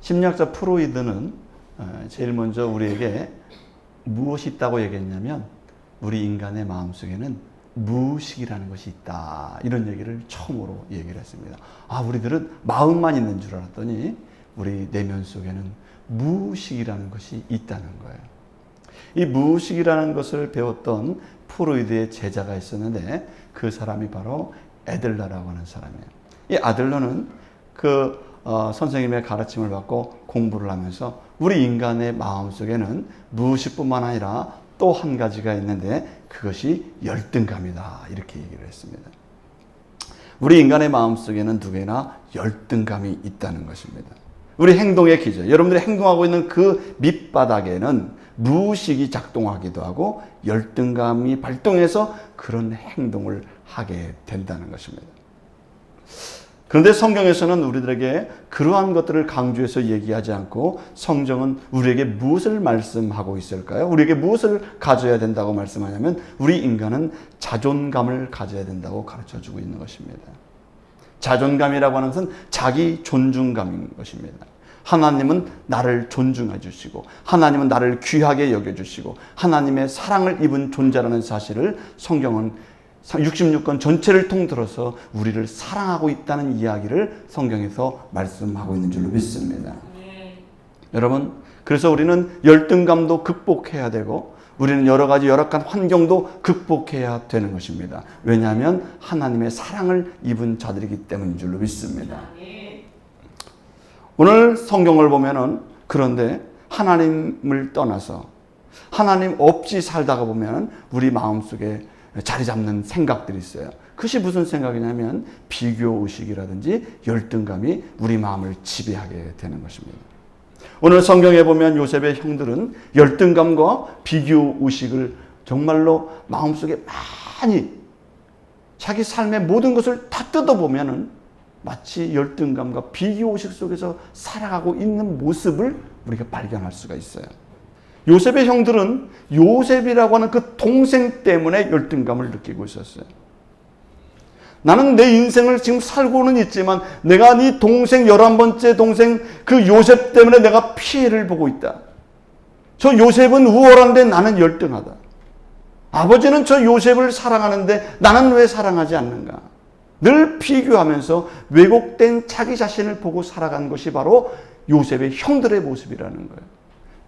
심리학자 프로이드는 제일 먼저 우리에게 무엇이 있다고 얘기했냐면 우리 인간의 마음속에는 무의식이라는 것이 있다. 이런 얘기를 처음으로 얘기를 했습니다. 우리들은 마음만 있는 줄 알았더니 우리 내면 속에는 무의식이라는 것이 있다는 거예요. 이 무의식이라는 것을 배웠던 프로이드의 제자가 있었는데 그 사람이 바로 애들러라고 하는 사람이에요. 이 아들러는 선생님의 가르침을 받고 공부를 하면서 우리 인간의 마음속에는 무의식뿐만 아니라 또 한 가지가 있는데 그것이 열등감이다. 이렇게 얘기를 했습니다. 우리 인간의 마음속에는 누구나 열등감이 있다는 것입니다. 우리 행동의 기저, 여러분들이 행동하고 있는 그 밑바닥에는 무의식이 작동하기도 하고 열등감이 발동해서 그런 행동을 하게 된다는 것입니다. 그런데 성경에서는 우리들에게 그러한 것들을 강조해서 얘기하지 않고 성경은 우리에게 무엇을 말씀하고 있을까요? 우리에게 무엇을 가져야 된다고 말씀하냐면 우리 인간은 자존감을 가져야 된다고 가르쳐주고 있는 것입니다. 자존감이라고 하는 것은 자기 존중감인 것입니다. 하나님은 나를 존중해 주시고 하나님은 나를 귀하게 여겨주시고 하나님의 사랑을 입은 존재라는 사실을 성경은 66권 전체를 통틀어서 우리를 사랑하고 있다는 이야기를 성경에서 말씀하고 있는 줄로 믿습니다. 여러분, 그래서 우리는 열등감도 극복해야 되고 우리는 여러 가지 열악한 환경도 극복해야 되는 것입니다. 왜냐하면 하나님의 사랑을 입은 자들이기 때문인 줄로 믿습니다. 오늘 성경을 보면은 그런데 하나님을 떠나서 하나님 없이 살다가 보면 우리 마음속에 자리 잡는 생각들이 있어요. 그것이 무슨 생각이냐면 비교의식이라든지 열등감이 우리 마음을 지배하게 되는 것입니다. 오늘 성경에 보면 요셉의 형들은 열등감과 비교의식을 정말로 마음속에 많이 자기 삶의 모든 것을 다 뜯어보면 마치 열등감과 비교의식 속에서 살아가고 있는 모습을 우리가 발견할 수가 있어요. 요셉의 형들은 요셉이라고 하는 그 동생 때문에 열등감을 느끼고 있었어요. 나는 내 인생을 지금 살고는 있지만 내가 네 동생 11번째 동생 그 요셉 때문에 내가 피해를 보고 있다. 저 요셉은 우월한데 나는 열등하다. 아버지는 저 요셉을 사랑하는데 나는 왜 사랑하지 않는가. 늘 비교하면서 왜곡된 자기 자신을 보고 살아간 것이 바로 요셉의 형들의 모습이라는 거예요.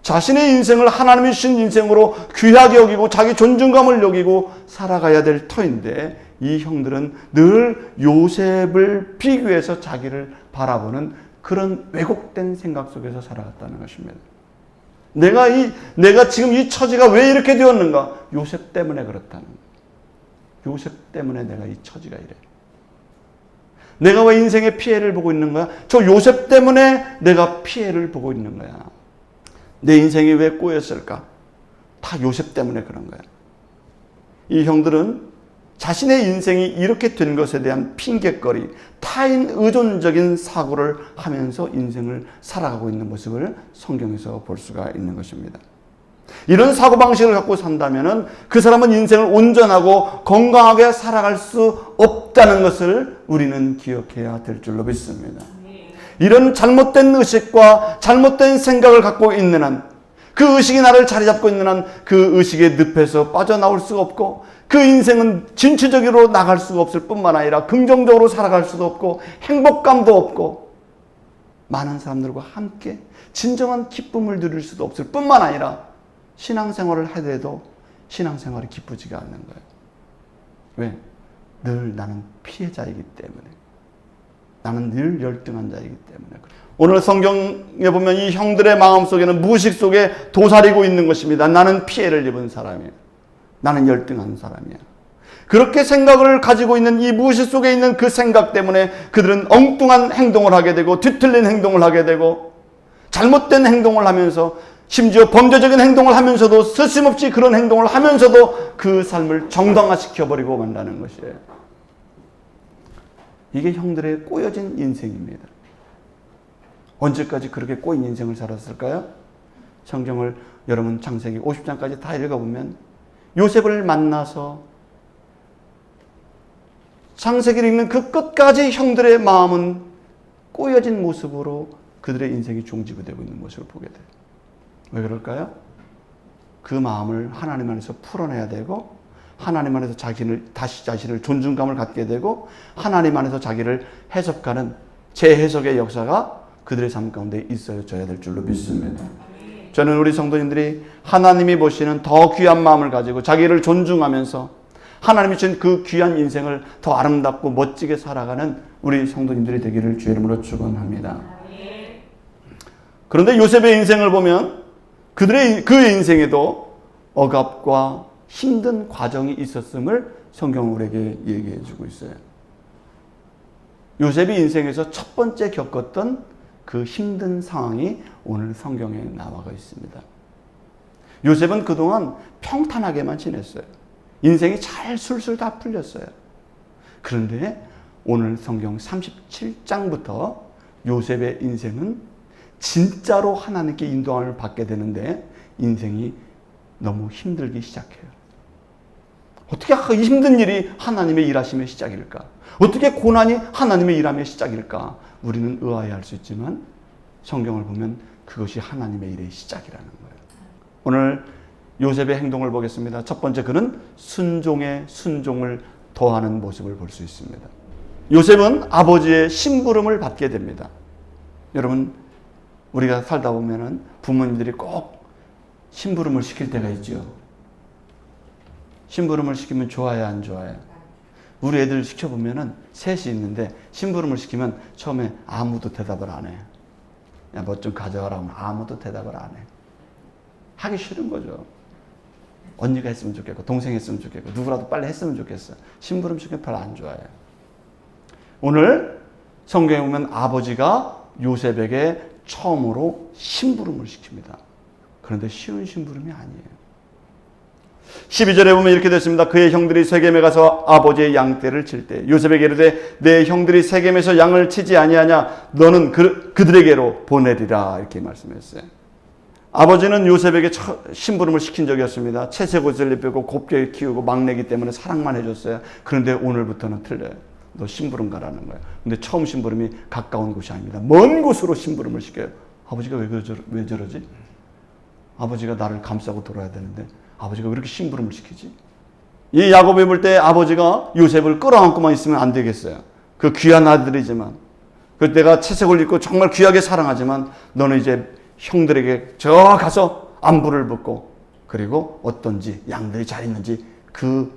자신의 인생을 하나님이 주신 인생으로 귀하게 여기고 자기 존중감을 여기고 살아가야 될 터인데 이 형들은 늘 요셉을 비교해서 자기를 바라보는 그런 왜곡된 생각 속에서 살아갔다는 것입니다. 내가 지금 이 처지가 왜 이렇게 되었는가? 요셉 때문에 그렇다는 거예요. 요셉 때문에 내가 이 처지가 이래. 내가 왜 인생의 피해를 보고 있는 거야? 저 요셉 때문에 내가 피해를 보고 있는 거야. 내 인생이 왜 꼬였을까? 다 요셉 때문에 그런 거야. 이 형들은 자신의 인생이 이렇게 된 것에 대한 핑계거리, 타인 의존적인 사고를 하면서 인생을 살아가고 있는 모습을 성경에서 볼 수가 있는 것입니다. 이런 사고방식을 갖고 산다면 그 사람은 인생을 온전하고 건강하게 살아갈 수 없다는 것을 우리는 기억해야 될 줄로 믿습니다. 이런 잘못된 의식과 잘못된 생각을 갖고 있는 한, 그 의식이 나를 자리 잡고 있는 한 그 의식의 늪에서 빠져나올 수가 없고 그 인생은 진취적으로 나갈 수가 없을 뿐만 아니라 긍정적으로 살아갈 수도 없고 행복감도 없고 많은 사람들과 함께 진정한 기쁨을 누릴 수도 없을 뿐만 아니라 신앙생활을 하더라도 신앙생활이 기쁘지가 않는 거예요. 왜? 늘 나는 피해자이기 때문에. 나는 늘 열등한 자이기 때문에. 오늘 성경에 보면 이 형들의 마음속에는 무의식 속에 도사리고 있는 것입니다. 나는 피해를 입은 사람이야. 나는 열등한 사람이야. 그렇게 생각을 가지고 있는 이 무의식 속에 있는 그 생각 때문에 그들은 엉뚱한 행동을 하게 되고 뒤틀린 행동을 하게 되고 잘못된 행동을 하면서 심지어 범죄적인 행동을 하면서도 스심없이 그런 행동을 하면서도 그 삶을 정당화시켜버리고 만다는 것이에요. 이게 형들의 꼬여진 인생입니다. 언제까지 그렇게 꼬인 인생을 살았을까요? 성경을 여러분 창세기 50장까지 다 읽어보면 요셉을 만나서 창세기를 읽는 그 끝까지 형들의 마음은 꼬여진 모습으로 그들의 인생이 종지부되고 있는 모습을 보게 돼요. 왜 그럴까요? 그 마음을 하나님 안에서 풀어내야 되고 하나님 안에서 다시 자신을 존중감을 갖게 되고 하나님 안에서 자기를 해석하는 재해석의 역사가 그들의 삶 가운데 있어줘야 될 줄로 믿습니다. 저는 우리 성도님들이 하나님이 보시는 더 귀한 마음을 가지고 자기를 존중하면서 하나님이 주신 그 귀한 인생을 더 아름답고 멋지게 살아가는 우리 성도님들이 되기를 주의 이름으로 축원합니다. 그런데 요셉의 인생을 보면 그의 인생에도 억압과 힘든 과정이 있었음을 성경은 우리에게 얘기해 주고 있어요. 요셉이 인생에서 첫 번째 겪었던 그 힘든 상황이 오늘 성경에 나와 있습니다. 요셉은 그동안 평탄하게만 지냈어요. 인생이 잘 술술 다 풀렸어요. 그런데 오늘 성경 37장부터 요셉의 인생은 진짜로 하나님께 인도함을 받게 되는데 인생이 너무 힘들기 시작해요. 어떻게 이 힘든 일이 하나님의 일하심의 시작일까? 어떻게 고난이 하나님의 일함의 시작일까? 우리는 의아해할 수 있지만 성경을 보면 그것이 하나님의 일의 시작이라는 거예요. 오늘 요셉의 행동을 보겠습니다. 첫 번째, 그는 순종에 순종을 더하는 모습을 볼 수 있습니다. 요셉은 아버지의 심부름을 받게 됩니다. 여러분, 우리가 살다 보면은 부모님들이 꼭 심부름을 시킬 때가 있죠. 심부름을 시키면 좋아요, 안 좋아요? 우리 애들 시켜보면은 셋이 있는데 심부름을 시키면 처음에 아무도 대답을 안 해. 야, 뭐 좀 가져와라 하면 아무도 대답을 안 해. 하기 싫은 거죠. 언니가 했으면 좋겠고 동생이 했으면 좋겠고 누구라도 빨리 했으면 좋겠어. 심부름 시키면 별로 안 좋아해요. 오늘 성경에 보면 아버지가 요셉에게 처음으로 심부름을 시킵니다. 그런데 쉬운 심부름이 아니에요. 12절에 보면 이렇게 됐습니다. 그의 형들이 세겜에 가서 아버지의 양떼를 칠 때 요셉에게 이르되 내 형들이 세겜에서 양을 치지 아니하냐 너는 그들에게로 보내리라 이렇게 말씀했어요. 아버지는 요셉에게 심부름을 시킨 적이 없습니다. 채색 옷을 입히고 곱게 키우고 막내기 때문에 사랑만 해줬어요. 그런데 오늘부터는 틀려요. 너 심부름 가라는 거예요. 근데 처음 심부름이 가까운 곳이 아닙니다. 먼 곳으로 심부름을 시켜요. 아버지가 왜 저러지? 아버지가 나를 감싸고 돌아야 되는데 아버지가 왜 이렇게 심부름을 시키지? 이 야곱이 볼 때 아버지가 요셉을 끌어안고만 있으면 안 되겠어요. 그 귀한 아들이지만 그때가 채색을 입고 정말 귀하게 사랑하지만 너는 이제 형들에게 저 가서 안부를 묻고 그리고 어떤지 양들이 잘 있는지 그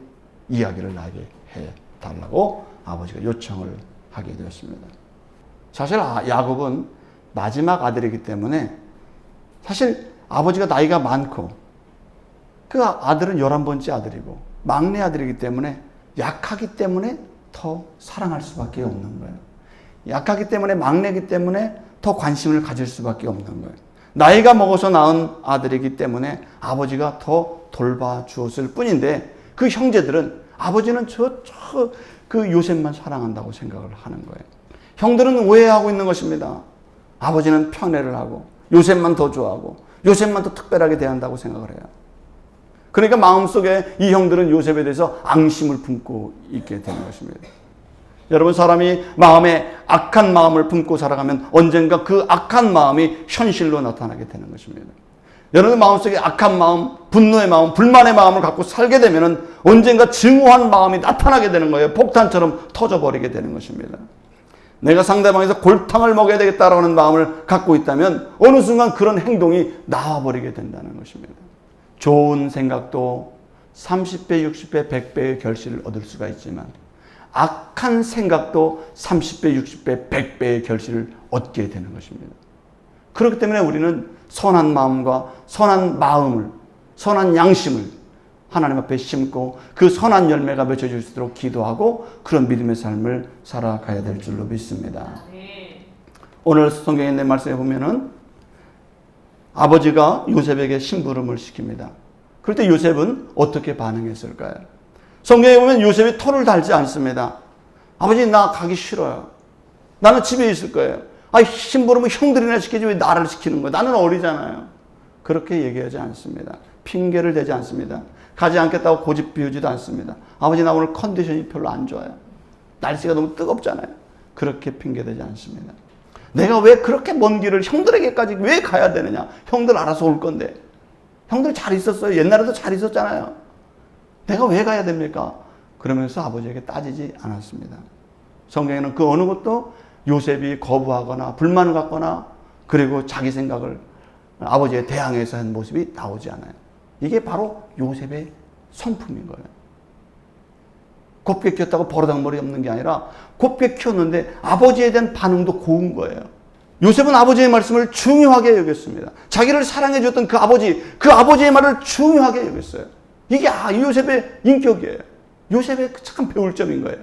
이야기를 나에게 해달라고 아버지가 요청을 하게 되었습니다. 사실 야곱은 마지막 아들이기 때문에 사실 아버지가 나이가 많고 그 아들은 11번째 아들이고 막내 아들이기 때문에 약하기 때문에 더 사랑할 수밖에 없는 거예요. 약하기 때문에 막내이기 때문에 더 관심을 가질 수밖에 없는 거예요. 나이가 먹어서 낳은 아들이기 때문에 아버지가 더 돌봐주었을 뿐인데 그 형제들은 아버지는 그 요셉만 사랑한다고 생각을 하는 거예요. 형들은 오해하고 있는 것입니다. 아버지는 편애를 하고 요셉만 더 좋아하고 요셉만 더 특별하게 대한다고 생각을 해요. 그러니까 마음속에 이 형들은 요셉에 대해서 앙심을 품고 있게 되는 것입니다. 여러분, 사람이 마음에 악한 마음을 품고 살아가면 언젠가 그 악한 마음이 현실로 나타나게 되는 것입니다. 여러분 마음속에 악한 마음, 분노의 마음, 불만의 마음을 갖고 살게 되면 언젠가 증오한 마음이 나타나게 되는 거예요. 폭탄처럼 터져버리게 되는 것입니다. 내가 상대방에서 골탕을 먹여야 되겠다라는 마음을 갖고 있다면 어느 순간 그런 행동이 나와버리게 된다는 것입니다. 좋은 생각도 30배, 60배, 100배의 결실을 얻을 수가 있지만 악한 생각도 30배, 60배, 100배의 결실을 얻게 되는 것입니다. 그렇기 때문에 우리는 선한 마음과 선한 마음을, 선한 양심을 하나님 앞에 심고 그 선한 열매가 맺어질 수 있도록 기도하고 그런 믿음의 삶을 살아가야 될 줄로 믿습니다. 오늘 성경에 있는 말씀에 보면은 아버지가 요셉에게 심부름을 시킵니다. 그럴 때 요셉은 어떻게 반응했을까요? 성경에 보면 요셉이 토를 달지 않습니다. 아버지, 나 가기 싫어요. 나는 집에 있을 거예요. 심부름은 형들이나 시키지 왜 나를 시키는 거예요? 나는 어리잖아요. 그렇게 얘기하지 않습니다. 핑계를 대지 않습니다. 가지 않겠다고 고집 피우지도 않습니다. 아버지, 나 오늘 컨디션이 별로 안 좋아요. 날씨가 너무 뜨겁잖아요. 그렇게 핑계대지 않습니다. 내가 왜 그렇게 먼 길을 형들에게까지 왜 가야 되느냐? 형들 알아서 올 건데. 형들 잘 있었어요. 옛날에도 잘 있었잖아요. 내가 왜 가야 됩니까? 그러면서 아버지에게 따지지 않았습니다. 성경에는 그 어느 것도 요셉이 거부하거나 불만을 갖거나 그리고 자기 생각을 아버지에 대항해서 한 모습이 나오지 않아요. 이게 바로 요셉의 성품인 거예요. 곱게 키웠다고 버르장머리 없는 게 아니라 곱게 키웠는데 아버지에 대한 반응도 고운 거예요. 요셉은 아버지의 말씀을 중요하게 여겼습니다. 자기를 사랑해 줬던 그 아버지의 말을 중요하게 여겼어요. 이게 요셉의 인격이에요. 요셉의 참 배울 점인 거예요.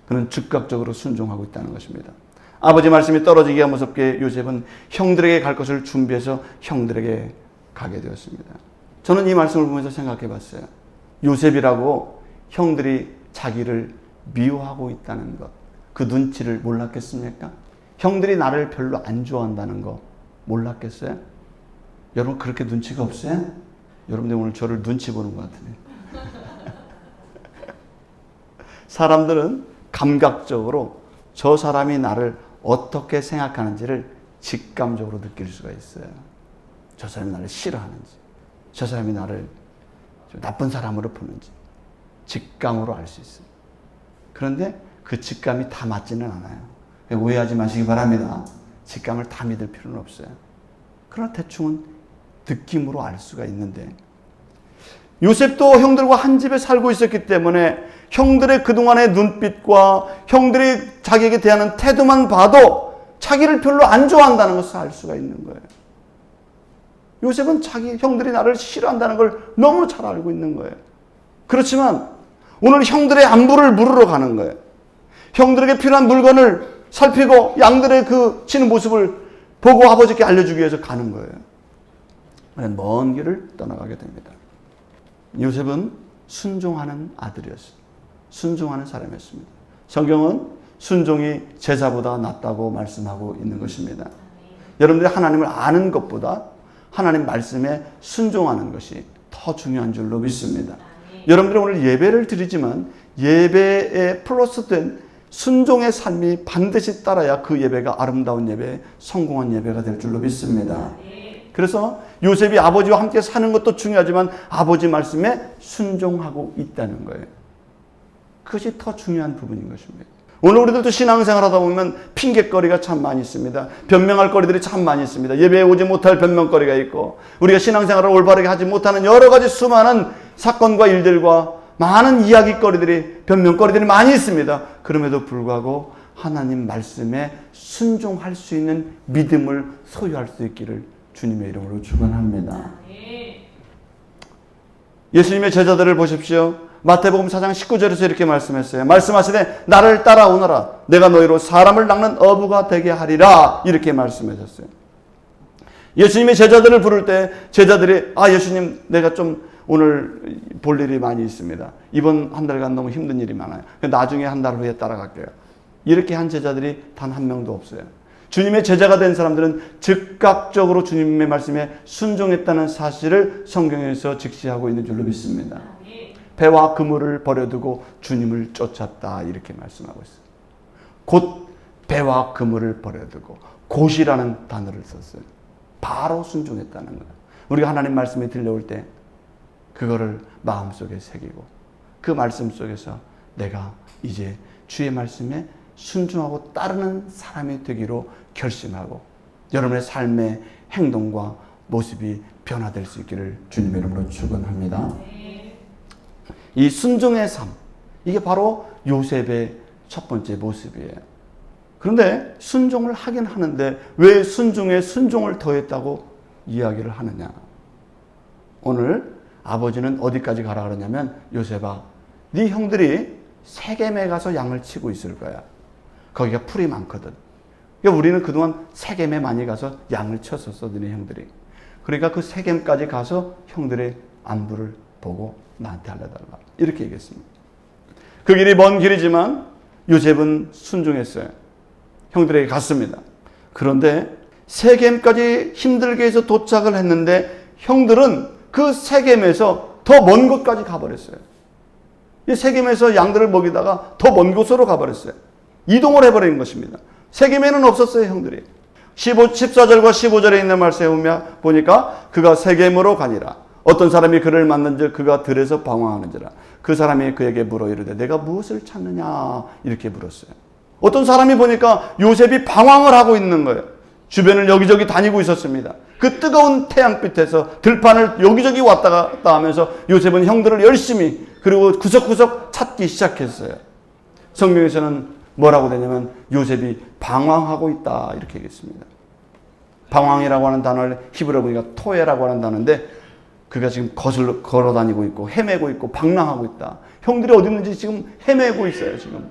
그는 즉각적으로 순종하고 있다는 것입니다. 아버지 말씀이 떨어지기가 무섭게 요셉은 형들에게 갈 것을 준비해서 형들에게 가게 되었습니다. 저는 이 말씀을 보면서 생각해 봤어요. 요셉이라고 형들이 자기를 미워하고 있다는 것, 그 눈치를 몰랐겠습니까? 형들이 나를 별로 안 좋아한다는 거 몰랐겠어요? 여러분 그렇게 눈치가 없어요? 여러분들 오늘 저를 눈치 보는 것 같으네. 사람들은 감각적으로 저 사람이 나를 어떻게 생각하는지를 직감적으로 느낄 수가 있어요. 저 사람이 나를 싫어하는지, 저 사람이 나를 좀 나쁜 사람으로 보는지 직감으로 알 수 있어요. 그런데 그 직감이 다 맞지는 않아요. 오해하지 마시기 바랍니다. 직감을 다 믿을 필요는 없어요. 그러나 대충은 느낌으로 알 수가 있는데 요셉도 형들과 한 집에 살고 있었기 때문에 형들의 그동안의 눈빛과 형들이 자기에게 대하는 태도만 봐도 자기를 별로 안 좋아한다는 것을 알 수가 있는 거예요. 요셉은 자기 형들이 나를 싫어한다는 걸 너무 잘 알고 있는 거예요. 그렇지만 오늘 형들의 안부를 물으러 가는 거예요. 형들에게 필요한 물건을 살피고 양들의 그 치는 모습을 보고 아버지께 알려주기 위해서 가는 거예요. 먼 길을 떠나가게 됩니다. 요셉은 순종하는 아들이었어요. 순종하는 사람이었습니다. 성경은 순종이 제사보다 낫다고 말씀하고 있는 것입니다. 여러분들이 하나님을 아는 것보다 하나님 말씀에 순종하는 것이 더 중요한 줄로 믿습니다. 여러분들이 오늘 예배를 드리지만 예배에 플러스된 순종의 삶이 반드시 따라야 그 예배가 아름다운 예배, 성공한 예배가 될 줄로 믿습니다. 그래서 요셉이 아버지와 함께 사는 것도 중요하지만 아버지 말씀에 순종하고 있다는 거예요. 그것이 더 중요한 부분인 것입니다. 오늘 우리들도 신앙생활 하다 보면 핑계거리가 참 많이 있습니다. 변명할 거리들이 참 많이 있습니다. 예배에 오지 못할 변명거리가 있고 우리가 신앙생활을 올바르게 하지 못하는 여러 가지 수많은 사건과 일들과 많은 이야기거리들이 변명거리들이 많이 있습니다. 그럼에도 불구하고 하나님 말씀에 순종할 수 있는 믿음을 소유할 수 있기를 주님의 이름으로 축원합니다. 예수님의 제자들을 보십시오. 마태복음 4장 19절에서 이렇게 말씀했어요. 말씀하시되 나를 따라오너라 내가 너희로 사람을 낚는 어부가 되게 하리라 이렇게 말씀하셨어요. 예수님의 제자들을 부를 때 제자들이 예수님 내가 좀 오늘 볼 일이 많이 있습니다. 이번 한 달간 너무 힘든 일이 많아요. 나중에 한 달 후에 따라갈게요. 이렇게 한 제자들이 단 한 명도 없어요. 주님의 제자가 된 사람들은 즉각적으로 주님의 말씀에 순종했다는 사실을 성경에서 직시하고 있는 줄로 믿습니다. 배와 그물을 버려두고 주님을 쫓았다 이렇게 말씀하고 있어요. 곧 배와 그물을 버려두고 곧이라는 단어를 썼어요. 바로 순종했다는 거예요. 우리가 하나님 말씀에 들려올 때 그거를 마음속에 새기고 그 말씀 속에서 내가 이제 주의 말씀에 순종하고 따르는 사람이 되기로 결심하고 여러분의 삶의 행동과 모습이 변화될 수 있기를 주님의 이름으로 축원합니다. 이 순종의 삶, 이게 바로 요셉의 첫 번째 모습이에요. 그런데 순종을 하긴 하는데 왜 순종에 순종을 더했다고 이야기를 하느냐. 오늘 아버지는 어디까지 가라 그러냐면 요셉아, 네 형들이 세겜에 가서 양을 치고 있을 거야. 거기가 풀이 많거든. 그러니까 우리는 그동안 세겜에 많이 가서 양을 쳤었어, 너네 형들이. 그러니까 그 세겜까지 가서 형들의 안부를 보고 나한테 알려달라. 이렇게 얘기했습니다. 그 길이 먼 길이지만 요셉은 순종했어요. 형들에게 갔습니다. 그런데 세겜까지 힘들게 해서 도착을 했는데 형들은 그 세겜에서 더 먼 곳까지 가버렸어요. 이 세겜에서 양들을 먹이다가 더 먼 곳으로 가버렸어요. 이동을 해버린 것입니다. 세겜에는 없었어요, 형들이. 14절과 15절에 있는 말씀에 보니까 그가 세겜으로 가니라. 어떤 사람이 그를 만난즉 그가 들에서 방황하는지라. 그 사람이 그에게 물어 이르되 내가 무엇을 찾느냐 이렇게 물었어요. 어떤 사람이 보니까 요셉이 방황을 하고 있는 거예요. 주변을 여기저기 다니고 있었습니다. 그 뜨거운 태양빛에서 들판을 여기저기 왔다 갔다 하면서 요셉은 형들을 열심히 그리고 구석구석 찾기 시작했어요. 성경에서는 뭐라고 되냐면 요셉이 방황하고 있다 이렇게 얘기했습니다. 방황이라고 하는 단어를 히브리어로 보니까 토에라고 하는 단어인데 그가 지금 거슬러 걸어다니고 있고 헤매고 있고 방랑하고 있다. 형들이 어디 있는지 지금 헤매고 있어요. 지금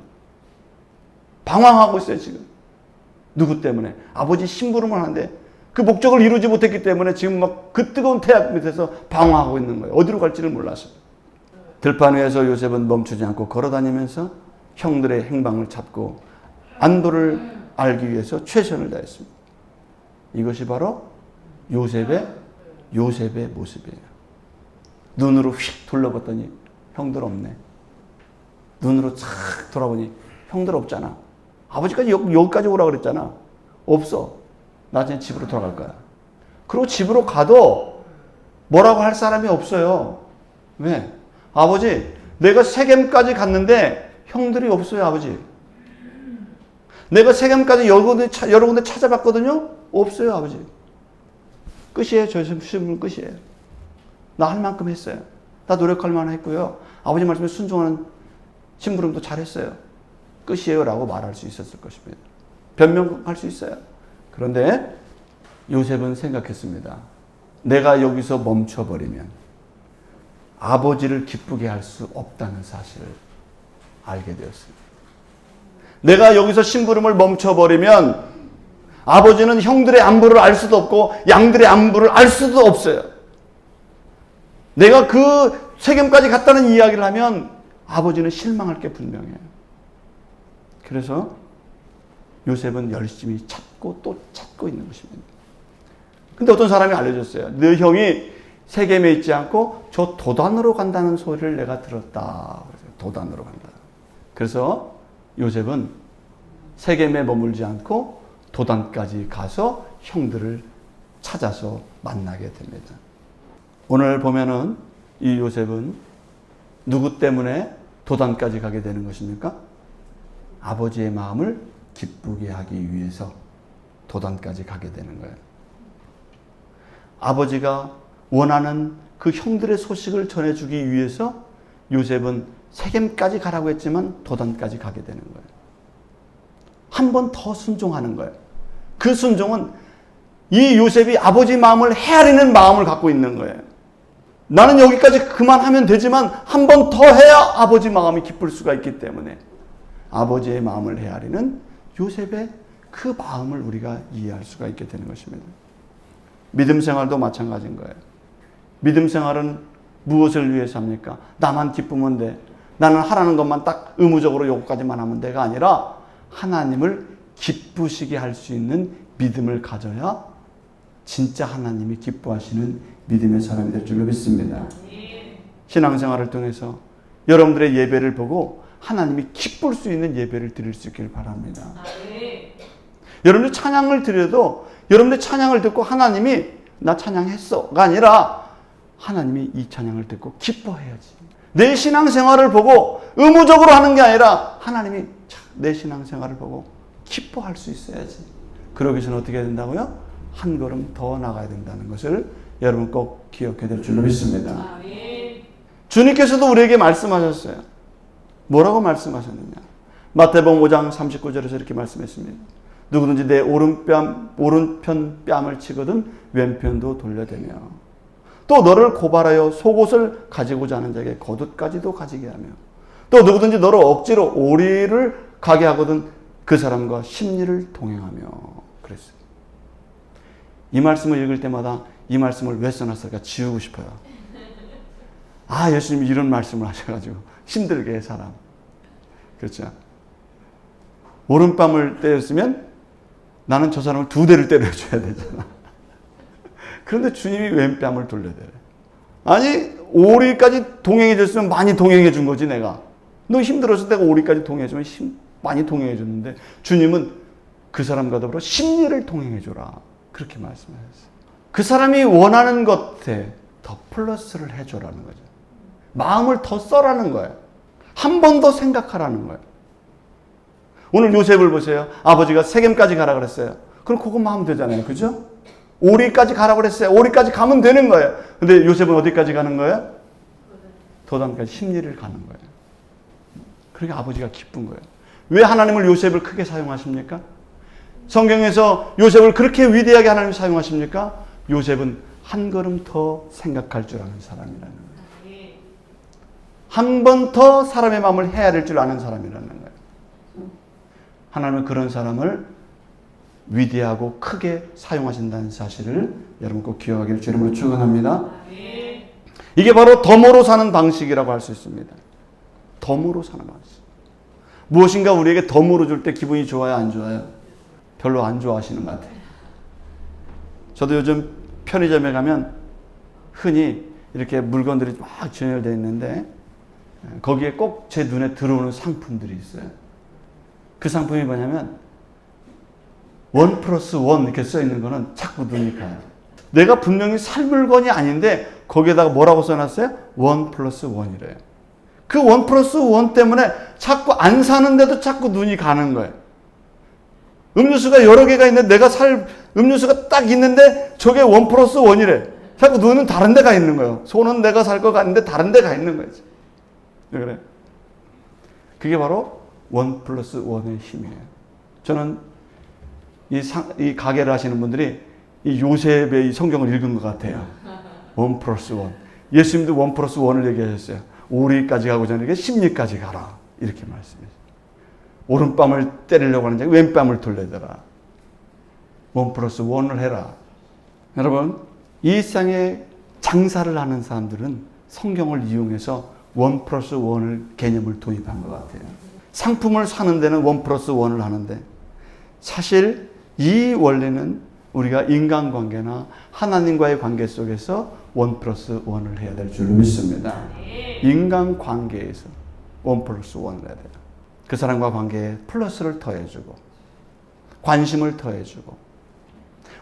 방황하고 있어요. 지금 누구 때문에? 아버지 심부름을 하는데 그 목적을 이루지 못했기 때문에 지금 막 그 뜨거운 태양 밑에서 방황하고 있는 거예요. 어디로 갈지를 몰랐어요. 들판 위에서 요셉은 멈추지 않고 걸어다니면서 형들의 행방을 찾고 안부를 알기 위해서 최선을 다했습니다. 이것이 바로 요셉의 모습이에요. 눈으로 휙 둘러봤더니 형들 없네. 눈으로 착 돌아보니 형들 없잖아. 아버지까지 여기까지 오라 그랬잖아. 없어. 나중에 집으로 돌아갈 거야. 그리고 집으로 가도 뭐라고 할 사람이 없어요. 왜? 아버지, 내가 세겜까지 갔는데 형들이 없어요, 아버지. 내가 세겜까지 여러 군데 찾아봤거든요. 없어요, 아버지. 끝이에요. 저 시험은 끝이에요. 나 할 만큼 했어요. 나 노력할 만한 했고요. 아버지 말씀에 순종하는 심부름도 잘했어요. 끝이에요 라고 말할 수 있었을 것입니다. 변명할 수 있어요. 그런데 요셉은 생각했습니다. 내가 여기서 멈춰버리면 아버지를 기쁘게 할 수 없다는 사실을 알게 되었습니다. 내가 여기서 심부름을 멈춰버리면 아버지는 형들의 안부를 알 수도 없고 양들의 안부를 알 수도 없어요. 내가 그 세겜까지 갔다는 이야기를 하면 아버지는 실망할 게 분명해요. 그래서 요셉은 열심히 찾고 또 찾고 있는 것입니다. 근데 어떤 사람이 알려줬어요. 너 형이 세겜에 있지 않고 저 도단으로 간다는 소리를 내가 들었다. 도단으로 간다. 그래서 요셉은 세겜에 머물지 않고 도단까지 가서 형들을 찾아서 만나게 됩니다. 오늘 보면은 이 요셉은 누구 때문에 도단까지 가게 되는 것입니까? 아버지의 마음을 기쁘게 하기 위해서 도단까지 가게 되는 거예요. 아버지가 원하는 그 형들의 소식을 전해주기 위해서 요셉은 세겜까지 가라고 했지만 도단까지 가게 되는 거예요. 한 번 더 순종하는 거예요. 그 순종은 이 요셉이 아버지 마음을 헤아리는 마음을 갖고 있는 거예요. 나는 여기까지 그만하면 되지만 한 번 더 해야 아버지 마음이 기쁠 수가 있기 때문에 아버지의 마음을 헤아리는 요셉의 그 마음을 우리가 이해할 수가 있게 되는 것입니다. 믿음 생활도 마찬가지인 거예요. 믿음 생활은 무엇을 위해서 합니까? 나만 기쁘면 돼. 나는 하라는 것만 딱 의무적으로 요거까지만 하면 돼가 아니라 하나님을 기쁘시게 할 수 있는 믿음을 가져야 진짜 하나님이 기뻐하시는 믿음의 사람이 될 줄로 믿습니다. 신앙생활을 통해서 여러분들의 예배를 보고 하나님이 기쁠 수 있는 예배를 드릴 수 있기를 바랍니다. 여러분들 찬양을 드려도 여러분들 찬양을 듣고 하나님이 나 찬양했어가 아니라 하나님이 이 찬양을 듣고 기뻐해야지. 내 신앙생활을 보고 의무적으로 하는 게 아니라 하나님이 내 신앙생활을 보고 기뻐할 수 있어야지. 그러기 위해서는 어떻게 해야 된다고요? 한 걸음 더 나가야 된다는 것을 여러분 꼭 기억해야 될 줄로 믿습니다. 주님께서도 우리에게 말씀하셨어요. 뭐라고 말씀하셨느냐? 마태복음 5장 39절에서 이렇게 말씀했습니다. 누구든지 내 오른편 뺨을 치거든 왼편도 돌려대며 또 너를 고발하여 속옷을 가지고자 하는 자에게 겉옷까지도 가지게 하며 또 누구든지 너를 억지로 오리를 가게 하거든 그 사람과 십리를 동행하며 그랬어요. 이 말씀을 읽을 때마다 이 말씀을 왜 써놨을까 지우고 싶어요. 아, 예수님이 이런 말씀을 하셔가지고 힘들게 해 사람. 그렇죠. 오른뺨을 때렸으면 나는 저 사람을 두 대를 때려줘야 되잖아. 그런데 주님이 왼뺨을 돌려대래. 아니 오리까지 동행해 줬으면 많이 동행해 준 거지 내가. 너 힘들어서 내가 오리까지 동행해 주면 많이 동행해 줬는데 주님은 그 사람과 더불어 심리를 동행해줘라. 그렇게 말씀하셨어요. 그 사람이 원하는 것에 더 플러스를 해줘라는 거죠. 마음을 더 써라는 거예요. 한 번 더 생각하라는 거예요. 오늘 요셉을 보세요. 아버지가 세겜까지 가라 그랬어요. 그럼 그것만 하면 되잖아요. 그죠? 오리까지 가라 그랬어요. 오리까지 가면 되는 거예요. 근데 요셉은 어디까지 가는 거예요? 도단까지 심리를 가는 거예요. 그러니까 아버지가 기쁜 거예요. 왜 하나님을 요셉을 크게 사용하십니까? 성경에서 요셉을 그렇게 위대하게 하나님이 사용하십니까? 요셉은 한 걸음 더 생각할 줄 아는 사람이라는 거예요. 한 번 더 사람의 마음을 헤아릴 줄 아는 사람이라는 거예요. 하나님은 그런 사람을 위대하고 크게 사용하신다는 사실을 여러분 꼭 기억하기를 주 이름으로 축원합니다. 이게 바로 덤으로 사는 방식이라고 할 수 있습니다. 덤으로 사는 방식. 무엇인가 우리에게 덤으로 줄 때 기분이 좋아요, 안 좋아요? 별로 안 좋아하시는 것 같아요. 저도 요즘 편의점에 가면 흔히 이렇게 물건들이 막 진열되어 있는데 거기에 꼭 제 눈에 들어오는 상품들이 있어요. 그 상품이 뭐냐면 1+1 이렇게 써 있는 거는 자꾸 눈이 가요. 내가 분명히 살 물건이 아닌데 거기에다가 뭐라고 써놨어요? 1+1이래요. 그 1+1 때문에 자꾸 안 사는데도 자꾸 눈이 가는 거예요. 음료수가 여러 개가 있는데 내가 살 음료수가 딱 있는데 저게 1+1이래. 자꾸 눈은 다른 데 가 있는 거예요. 손은 내가 살 것 같은데 다른 데 가 있는 거지. 왜 그래? 그게 바로 1+1의 힘이에요. 저는 이 가게를 하시는 분들이 이 요셉의 이 성경을 읽은 것 같아요. 1+1. 예수님도 1+1을 얘기하셨어요. 오리까지 가고 전에 심리까지 가라. 이렇게 말씀했어요. 오른뺨을 때리려고 하는 자가 왼뺨을 돌려대라. 1+1을 해라. 여러분, 이 세상에 장사를 하는 사람들은 성경을 이용해서 1+1을 개념을 도입한 것 같아요. 상품을 사는 데는 1+1을 하는데 사실 이 원리는 우리가 인간관계나 하나님과의 관계 속에서 1+1을 해야 될 줄로 믿습니다. 인간관계에서 1+1을 해야 돼요. 그 사람과 관계에 플러스를 더해주고 관심을 더해주고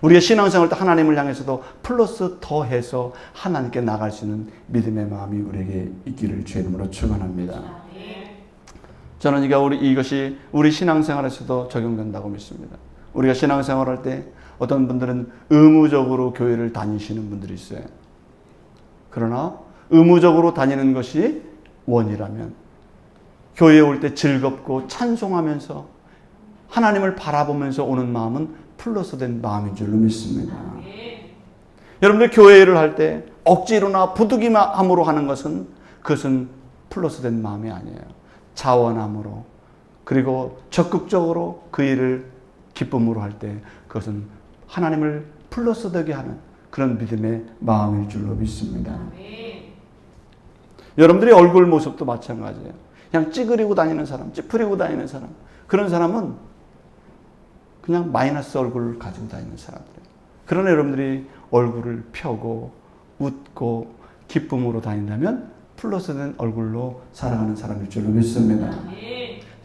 우리가 신앙생활 때 하나님을 향해서도 플러스 더해서 하나님께 나갈 수 있는 믿음의 마음이 우리에게 있기를 주의 이름으로 축원합니다. 저는 이것이 우리 신앙생활에서도 적용된다고 믿습니다. 우리가 신앙생활할 때 어떤 분들은 의무적으로 교회를 다니시는 분들이 있어요. 그러나 의무적으로 다니는 것이 원이라면 교회에 올 때 즐겁고 찬송하면서 하나님을 바라보면서 오는 마음은 플러스된 마음인 줄로 믿습니다. 여러분들 교회를 할 때 억지로나 부득이함으로 하는 것은 그것은 플러스된 마음이 아니에요. 자원함으로 그리고 적극적으로 그 일을 기쁨으로 할 때 그것은 하나님을 플러스되게 하는 그런 믿음의 마음일 줄로 믿습니다. 여러분들의 얼굴 모습도 마찬가지예요. 그냥 찌그리고 다니는 사람, 찌푸리고 다니는 사람, 그런 사람은 그냥 마이너스 얼굴을 가지고 다니는 사람들이에요. 그러나 여러분들이 얼굴을 펴고 웃고 기쁨으로 다닌다면 플러스된 얼굴로 살아가는 사람일 줄로 믿습니다.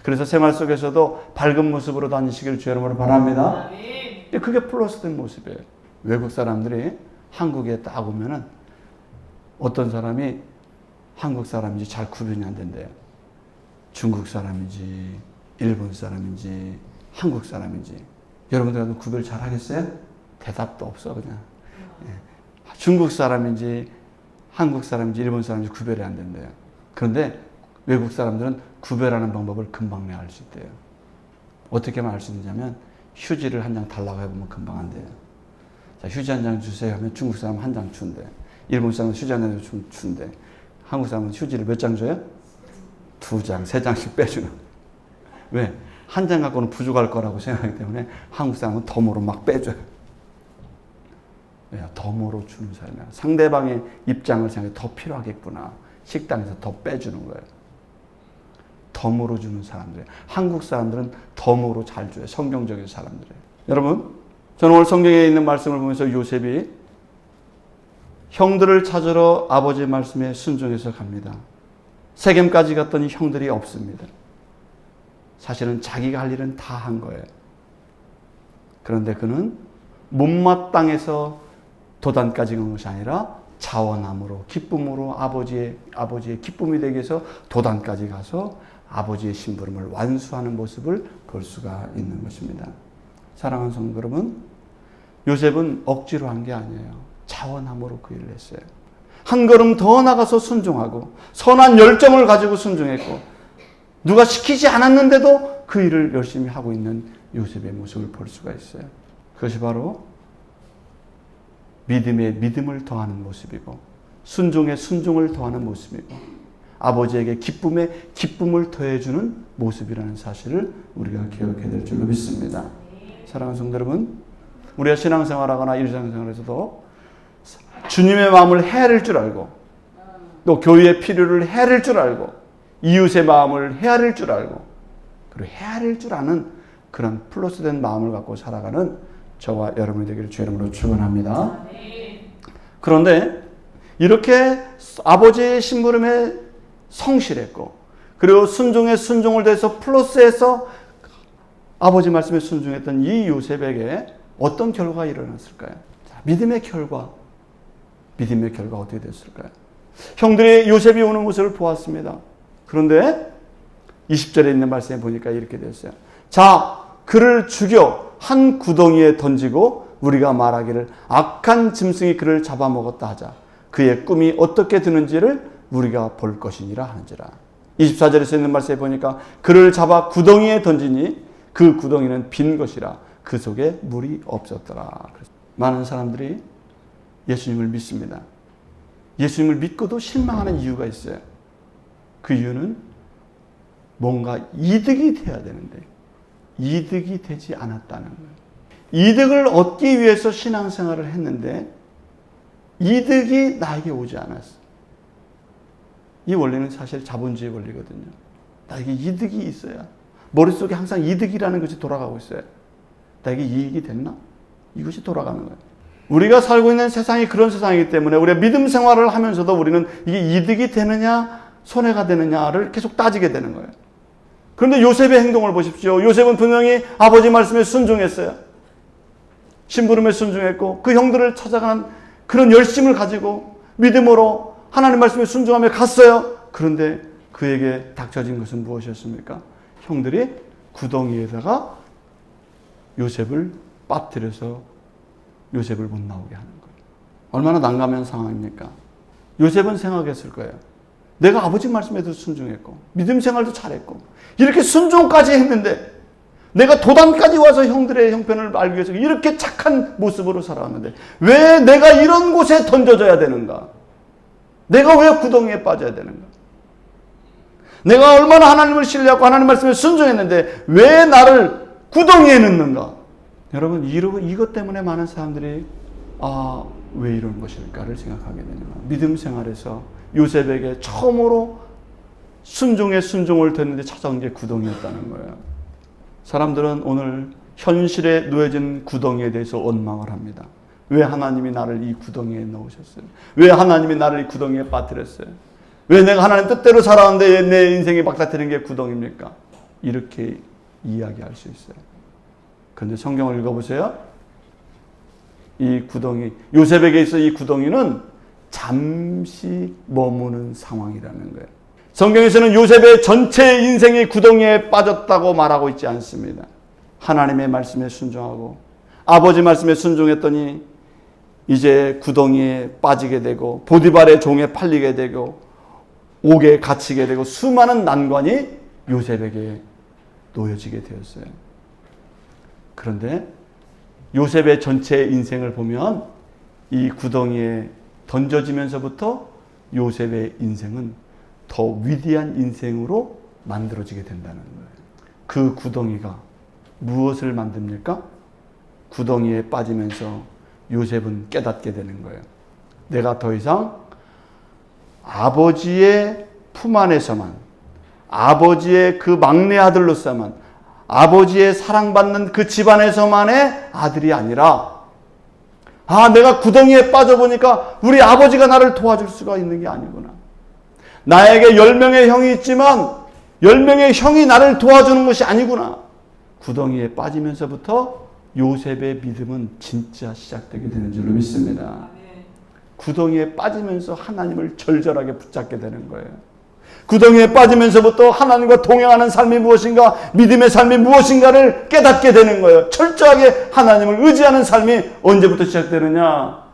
그래서 생활 속에서도 밝은 모습으로 다니시기를 주의 이름으로 바랍니다. 그게 플러스된 모습이에요. 외국 사람들이 한국에 딱 오면은 어떤 사람이 한국 사람인지 잘 구분이 안 된대요. 중국 사람인지 일본 사람인지 한국 사람인지 여러분들도 구별 잘 하겠어요? 대답도 없어 그냥. 중국 사람인지 한국 사람인지 일본 사람인지 구별이 안 된대요. 그런데 외국 사람들은 구별하는 방법을 금방 알 수 있대요. 어떻게 알 수 있냐면 휴지를 한 장 달라고 해보면 금방 안 돼요. 자, 휴지 한 장 주세요 하면 중국 사람은 한 장 준대. 일본 사람은 휴지 한 장 준대. 한국 사람은 휴지를 몇 장 줘요? 2장, 3장씩 빼주는. 왜? 한 장 갖고는 부족할 거라고 생각하기 때문에 한국 사람은 덤으로 막 빼줘요. 왜요? 덤으로 주는 사람이야. 상대방의 입장을 생각해 더 필요하겠구나. 식당에서 더 빼주는 거예요. 덤으로 주는 사람들이에요. 한국 사람들은 덤으로 잘 줘요. 성경적인 사람들이에요. 여러분, 저는 오늘 성경에 있는 말씀을 보면서 요셉이 형들을 찾으러 아버지의 말씀에 순종해서 갑니다. 세겜까지 갔더니 형들이 없습니다. 사실은 자기가 할 일은 다 한 거예요. 그런데 그는 못마땅해서 도단까지 간 것이 아니라 자원함으로, 기쁨으로 아버지의 기쁨이 되기 위해서 도단까지 가서 아버지의 심부름을 완수하는 모습을 볼 수가 있는 것입니다. 사랑하는 성도 여러분, 요셉은 억지로 한 게 아니에요. 자원함으로 그 일을 했어요. 한 걸음 더 나가서 순종하고 선한 열정을 가지고 순종했고 누가 시키지 않았는데도 그 일을 열심히 하고 있는 요셉의 모습을 볼 수가 있어요. 그것이 바로 믿음에 믿음을 더하는 모습이고 순종에 순종을 더하는 모습이고 아버지에게 기쁨에 기쁨을 더해주는 모습이라는 사실을 우리가 기억해야 될 줄로 믿습니다. 사랑하는 성도 여러분, 우리가 신앙생활하거나 일상생활에서도 주님의 마음을 헤아릴 줄 알고 또 교회의 필요를 헤아릴 줄 알고 이웃의 마음을 헤아릴 줄 알고 그리고 헤아릴 줄 아는 그런 플러스된 마음을 갖고 살아가는 저와 여러분이 되기를 주의 이름으로 축원합니다. 그런데 이렇게 아버지의 심부름에 성실했고 그리고 순종에 순종을 더해서 플러스해서 아버지 말씀에 순종했던 이 요셉에게 어떤 결과가 일어났을까요? 자, 믿음의 결과 어떻게 됐을까요? 형들이 요셉이 오는 모습을 보았습니다. 그런데 20절에 있는 말씀에 보니까 이렇게 됐어요. 자, 그를 죽여 한 구덩이에 던지고 우리가 말하기를 악한 짐승이 그를 잡아먹었다 하자. 그의 꿈이 어떻게 드는지를 우리가 볼 것이니라 하는지라. 24절에서 있는 말씀에 보니까 그를 잡아 구덩이에 던지니 그 구덩이는 빈 것이라 그 속에 물이 없었더라. 많은 사람들이 예수님을 믿습니다. 예수님을 믿고도 실망하는 이유가 있어요. 그 이유는 뭔가 이득이 돼야 되는데 이득이 되지 않았다는 거예요. 이득을 얻기 위해서 신앙생활을 했는데 이득이 나에게 오지 않았어. 이 원리는 사실 자본주의 원리거든요. 나에게 이득이 있어야 머릿속에 항상 이득이라는 것이 돌아가고 있어요. 나에게 이익이 됐나? 이것이 돌아가는 거예요. 우리가 살고 있는 세상이 그런 세상이기 때문에 우리가 믿음 생활을 하면서도 우리는 이게 이득이 되느냐 손해가 되느냐를 계속 따지게 되는 거예요. 그런데 요셉의 행동을 보십시오. 요셉은 분명히 아버지 말씀에 순종했어요. 심부름에 순종했고 그 형들을 찾아가는 그런 열심을 가지고 믿음으로 하나님 말씀에 순종하며 갔어요. 그런데 그에게 닥쳐진 것은 무엇이었습니까? 형들이 구덩이에다가 요셉을 빠뜨려서 요셉을 못 나오게 하는 거예요. 얼마나 난감한 상황입니까? 요셉은 생각했을 거예요. 내가 아버지 말씀에도 순종했고 믿음 생활도 잘했고 이렇게 순종까지 했는데 내가 도단까지 와서 형들의 형편을 알기 위해서 이렇게 착한 모습으로 살아왔는데 왜 내가 이런 곳에 던져져야 되는가? 내가 왜 구덩이에 빠져야 되는가? 내가 얼마나 하나님을 신뢰하고 하나님 말씀에 순종했는데 왜 나를 구덩이에 넣는가? 여러분 이것 때문에 많은 사람들이 왜 이런 것일까를 생각하게 되냐. 믿음 생활에서 요셉에게 처음으로 순종에 순종을 듣는데 찾아온 게 구덩이였다는 거예요. 사람들은 오늘 현실에 놓여진 구덩이에 대해서 원망을 합니다. 왜 하나님이 나를 이 구덩이에 넣으셨어요? 왜 하나님이 나를 이 구덩이에 빠뜨렸어요? 왜 내가 하나님 뜻대로 살아왔는데 내 인생이 막다트린 게 구덩이입니까? 이렇게 이야기할 수 있어요. 그런데 성경을 읽어보세요. 이 구덩이, 요셉에게 있어 이 구덩이는 잠시 머무는 상황이라는 거예요. 성경에서는 요셉의 전체 인생이 구덩이에 빠졌다고 말하고 있지 않습니다. 하나님의 말씀에 순종하고 아버지 말씀에 순종했더니 이제 구덩이에 빠지게 되고 보디발의 종에 팔리게 되고 옥에 갇히게 되고 수많은 난관이 요셉에게 놓여지게 되었어요. 그런데 요셉의 전체 인생을 보면 이 구덩이에 던져지면서부터 요셉의 인생은 더 위대한 인생으로 만들어지게 된다는 거예요. 그 구덩이가 무엇을 만듭니까? 구덩이에 빠지면서 요셉은 깨닫게 되는 거예요. 내가 더 이상 아버지의 품 안에서만, 아버지의 그 막내 아들로서만, 아버지의 사랑받는 그 집안에서만의 아들이 아니라 내가 구덩이에 빠져보니까 우리 아버지가 나를 도와줄 수가 있는 게 아니구나. 나에게 10명의 형이 있지만 10명의 형이 나를 도와주는 것이 아니구나. 구덩이에 빠지면서부터 요셉의 믿음은 진짜 시작되게 되는 줄로 믿습니다. 구덩이에 빠지면서 하나님을 절절하게 붙잡게 되는 거예요. 구덩이에 빠지면서부터 하나님과 동행하는 삶이 무엇인가, 믿음의 삶이 무엇인가를 깨닫게 되는 거예요. 철저하게 하나님을 의지하는 삶이 언제부터 시작되느냐?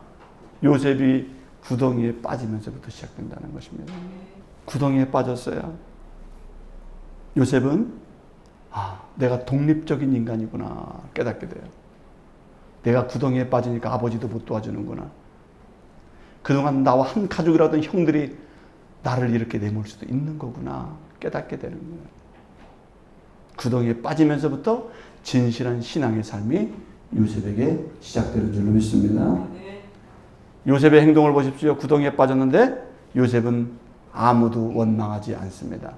요셉이 구덩이에 빠지면서부터 시작된다는 것입니다. 구덩이에 빠졌어요. 요셉은 내가 독립적인 인간이구나 깨닫게 돼요. 내가 구덩이에 빠지니까 아버지도 못 도와주는구나. 그동안 나와 한 가족이라던 형들이 나를 이렇게 내몰 수도 있는 거구나 깨닫게 되는 거예요. 구덩이에 빠지면서부터 진실한 신앙의 삶이 요셉에게 시작되는 줄로 믿습니다. 요셉의 행동을 보십시오. 구덩이에 빠졌는데 요셉은 아무도 원망하지 않습니다.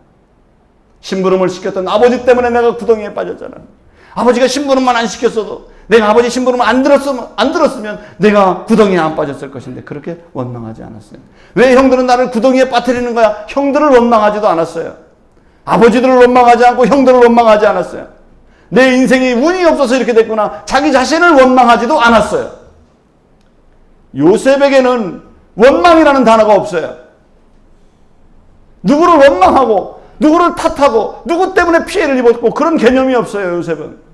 심부름을 시켰던 아버지 때문에 내가 구덩이에 빠졌잖아. 아버지가 심부름만 안 시켰어도, 내가 아버지 심부름을 안 들었으면 내가 구덩이에 안 빠졌을 것인데 그렇게 원망하지 않았어요. 왜 형들은 나를 구덩이에 빠뜨리는 거야? 형들을 원망하지도 않았어요. 아버지들을 원망하지 않고 형들을 원망하지 않았어요. 내 인생이 운이 없어서 이렇게 됐구나. 자기 자신을 원망하지도 않았어요. 요셉에게는 원망이라는 단어가 없어요. 누구를 원망하고 누구를 탓하고 누구 때문에 피해를 입었고 그런 개념이 없어요. 요셉은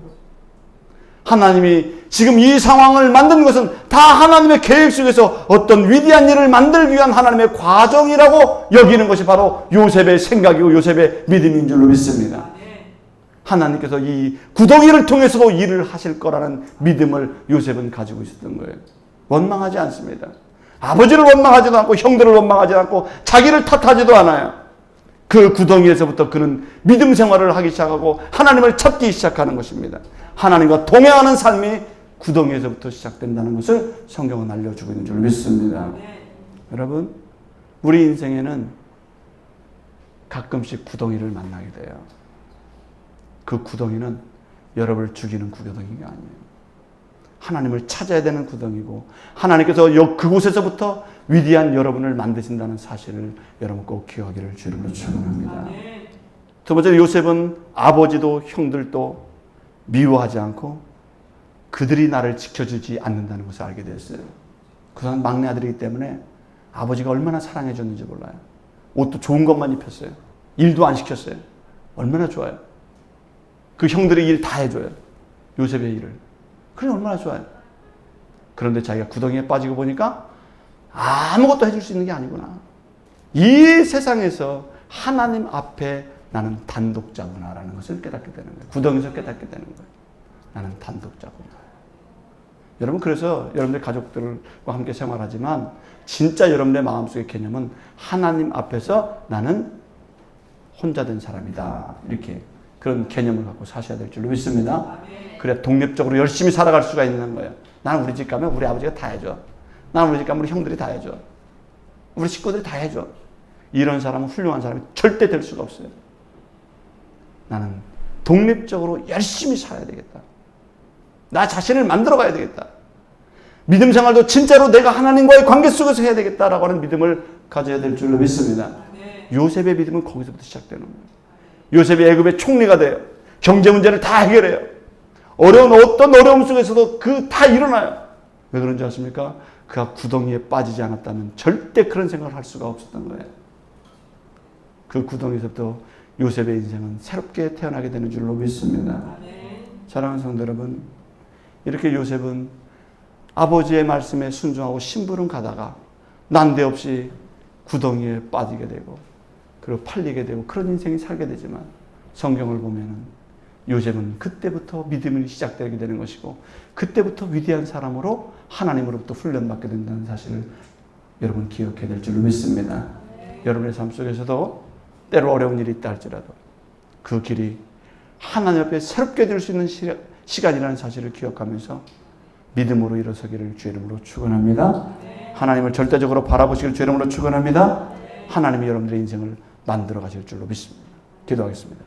하나님이 지금 이 상황을 만든 것은 다 하나님의 계획 속에서 어떤 위대한 일을 만들기 위한 하나님의 과정이라고 여기는 것이 바로 요셉의 생각이고 요셉의 믿음인 줄로 믿습니다. 하나님께서 이 구덩이를 통해서도 일을 하실 거라는 믿음을 요셉은 가지고 있었던 거예요. 원망하지 않습니다. 아버지를 원망하지도 않고 형들을 원망하지 않고 자기를 탓하지도 않아요. 그 구덩이에서부터 그는 믿음 생활을 하기 시작하고 하나님을 찾기 시작하는 것입니다. 하나님과 동행하는 삶이 구덩이에서부터 시작된다는 것을 성경은 알려주고 있는 줄 믿습니다. 여러분, 우리 인생에는 가끔씩 구덩이를 만나게 돼요. 그 구덩이는 여러분을 죽이는 구덩이가 아니에요. 하나님을 찾아야 되는 구덩이고 하나님께서 그곳에서부터 위대한 여러분을 만드신다는 사실을 여러분 꼭 기억하기를 주님으로 축원합니다. 두 번째, 요셉은 아버지도 형들도 미워하지 않고 그들이 나를 지켜주지 않는다는 것을 알게 됐어요. 그 사람 막내 아들이기 때문에 아버지가 얼마나 사랑해 줬는지 몰라요. 옷도 좋은 것만 입혔어요. 일도 안 시켰어요. 얼마나 좋아요. 그 형들이 일 다 해줘요. 요셉의 일을. 그래 얼마나 좋아요. 그런데 자기가 구덩이에 빠지고 보니까 아무것도 해줄 수 있는 게 아니구나. 이 세상에서 하나님 앞에 나는 단독자구나라는 것을 깨닫게 되는 거예요. 구덩이에서 깨닫게 되는 거예요. 나는 단독자구나. 여러분, 그래서 여러분들 가족들과 함께 생활하지만 진짜 여러분의 마음속의 개념은 하나님 앞에서 나는 혼자 된 사람이다. 이렇게 그런 개념을 갖고 사셔야 될 줄로 믿습니다. 그래 독립적으로 열심히 살아갈 수가 있는 거예요. 나는 우리 집 가면 우리 아버지가 다 해줘. 나는 우리 집 가면 우리 형들이 다 해줘. 우리 식구들이 다 해줘. 이런 사람은 훌륭한 사람이 절대 될 수가 없어요. 나는 독립적으로 열심히 살아야 되겠다. 나 자신을 만들어 가야 되겠다. 믿음 생활도 진짜로 내가 하나님과의 관계 속에서 해야 되겠다라고 하는 믿음을 가져야 될 줄로 믿습니다. 요셉의 믿음은 거기서부터 시작되는 거예요. 요셉이 애굽의 총리가 돼요. 경제 문제를 다 해결해요. 어떤 어려움 속에서도 다 일어나요. 왜 그런지 아십니까? 그가 구덩이에 빠지지 않았다면 절대 그런 생각을 할 수가 없었던 거예요. 그 구덩이에서부터 요셉의 인생은 새롭게 태어나게 되는 줄로 믿습니다. 사랑하는 성도 여러분, 이렇게 요셉은 아버지의 말씀에 순종하고 심부름 가다가 난데없이 구덩이에 빠지게 되고 그리고 팔리게 되고 그런 인생이 살게 되지만 성경을 보면은 요셉은 그때부터 믿음이 시작되게 되는 것이고 그때부터 위대한 사람으로 하나님으로부터 훈련받게 된다는 사실을 여러분 기억해야 될 줄로 믿습니다. 여러분의 삶 속에서도 때로 어려운 일이 있다 할지라도 그 길이 하나님 앞에 새롭게 될 수 있는 시간이라는 사실을 기억하면서 믿음으로 일어서기를 주의 이름으로 축원합니다. 하나님을 절대적으로 바라보시기를 주의 이름으로 축원합니다. 하나님이 여러분들의 인생을 만들어 가실 줄로 믿습니다. 기도하겠습니다.